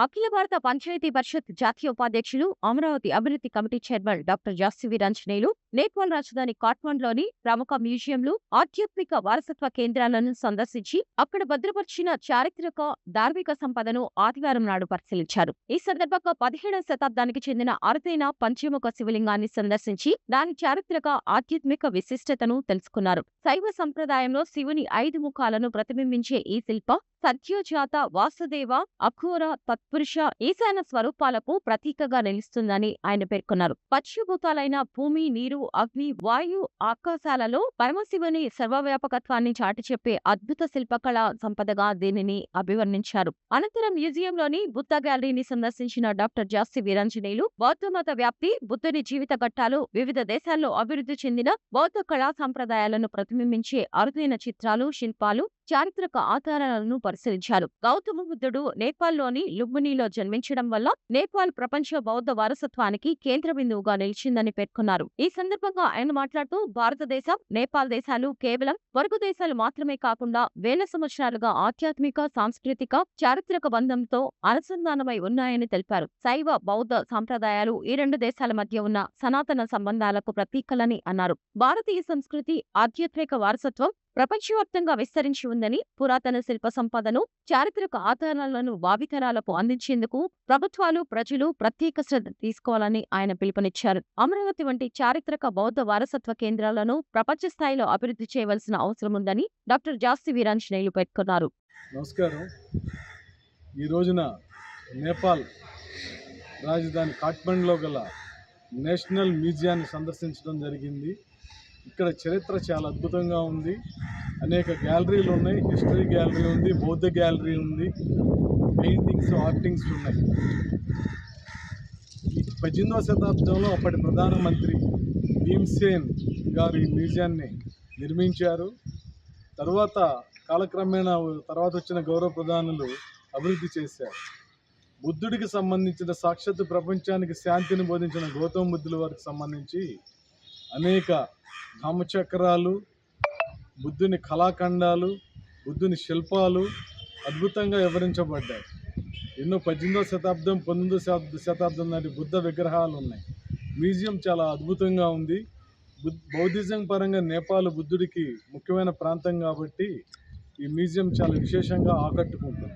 అఖిల భారత పంచాయతీ పరిషత్ జాతీయ ఉపాధ్యక్షులు, అమరావతి అభివృద్ధి కమిటీ చైర్మన్ డాక్టర్ జాస్తి వీరాంజనేయులు నేపాల్ రాజధాని కాఠ్మండ్లోని ప్రముఖ మ్యూజియంలు, ఆధ్యాత్మిక వారసత్వ కేంద్రాలను సందర్శించి అక్కడ భద్రపరిచిన చారిత్రక, ధార్మిక సంపదను ఆదివారం నాడు పరిశీలించారు. ఈ సందర్భంగా 17వ శతాబ్దానికి చెందిన అరుదైన పంచముఖ శివలింగాన్ని సందర్శించి దాని చారిత్రక, ఆధ్యాత్మిక విశిష్టతను తెలుసుకున్నారు. శైవ సంప్రదాయంలో శివుని 5 ముఖాలను ప్రతిబింబించే ఈ శిల్పం సత్యోజాత, వాసుదేవ, అఘోర, తత్పురుష, ఈశాన స్వరూపాలకు ప్రతీకగా నిలుస్తుందని ఆయన పేర్కొన్నారు. పంచభూతాలైన భూమి, నీరు, అగ్ని, వాయు, ఆకాశాలలో పరమశివుని సర్వవ్యాపకత్వాన్ని చాటి చెప్పే అద్భుత శిల్పకళా సంపదగా దీనిని అభివర్ణించారు. అనంతరం మ్యూజియంలోని బుద్ధ గ్యాలరీని సందర్శించిన డాక్టర్ జాస్తి వీరాంజనేయులు బౌద్ధమత వ్యాప్తి, బుద్ధుని జీవిత ఘట్టాలు, వివిధ దేశాల్లో అభివృద్ధి చెందిన బౌద్ధ కళా సంప్రదాయాలను ప్రతిబింబించే అరుదైన చిత్రాలు, శిల్పాలు, చారిత్రక ఆధారాలను పరిశీలించారు. గౌతమ బుద్ధుడు నేపాల్లోని లుంబినిలో జన్మించడం వల్ల నేపాల్ ప్రపంచ బౌద్ధ వారసత్వానికి కేంద్ర బిందువుగా నిలిచిందని పేర్కొన్నారు. ఈ సందర్భంగా ఆయన మాట్లాడుతూ భారతదేశం, నేపాల్ దేశాలు కేవలం పొరుగు దేశాలు మాత్రమే కాకుండా వేల సంవత్సరాలుగా ఆధ్యాత్మిక, సాంస్కృతిక, చారిత్రక బంధంతో అనుసంధానమై ఉన్నాయని తెలిపారు. శైవ, బౌద్ధ సంప్రదాయాలు ఈ రెండు దేశాల మధ్య ఉన్న సనాతన సంబంధాలకు ప్రతీకలని అన్నారు. భారతీయ సంస్కృతి, ఆధ్యాత్మిక వారసత్వం ప్రపంచవ్యాప్తంగా విస్తరించి ఉందని, పురాతన శిల్ప సంపదను, చారిత్రక ఆధారాలను భావితరాలకు అందించేందుకు ప్రభుత్వాలు, ప్రజలు ప్రత్యేక శ్రద్ధ తీసుకోవాలని ఆయన పిలుపునిచ్చారు. అమరావతి వంటి చారిత్రక బౌద్ధ వారసత్వ కేంద్రాలను ప్రపంచ స్థాయిలో అభివృద్ధి చేయవలసిన అవసరం ఉందని డాక్టర్ జాస్తి వీరాంజనేయులు పేర్కొన్నారు. నమస్కారం. ఈ రోజున నేపాల్ రాజధాని కాఠ్మండ్లో గల నేషనల్ మ్యూజియాన్ని సందర్శించడం జరిగింది. ఇక్కడ చరిత్ర చాలా అద్భుతంగా ఉంది. అనేక గ్యాలరీలు ఉన్నాయి. హిస్టరీ గ్యాలరీ ఉంది, బౌద్ధ గ్యాలరీ ఉంది, పెయింటింగ్స్, ఆర్టింగ్స్ ఉన్నాయి. ఈ 18వ శతాబ్దంలో అప్పటి ప్రధానమంత్రి భీమ్సేన్ గారు ఈ మ్యూజియాన్ని నిర్మించారు. తర్వాత కాలక్రమేణా తర్వాత వచ్చిన గౌరవ ప్రధానులు అభివృద్ధి చేశారు. బుద్ధుడికి సంబంధించిన సాక్షాత్తు ప్రపంచానికి శాంతిని బోధించిన గౌతమ బుద్ధుల వారికి సంబంధించి అనేక నామచక్రాలు, బుద్ధుని కళాఖండాలు, బుద్ధుని శిల్పాలు అద్భుతంగా వివరించబడ్డాయి. ఎన్నో 18వ శతాబ్దం, 19వ శతాబ్దం నాటి బుద్ధ విగ్రహాలు ఉన్నాయి. మ్యూజియం చాలా అద్భుతంగా ఉంది. బౌద్ధిజం పరంగా నేపాల్ బుద్ధుడికి ముఖ్యమైన ప్రాంతం కాబట్టి ఈ మ్యూజియం చాలా విశేషంగా ఆకట్టుకుంటుంది.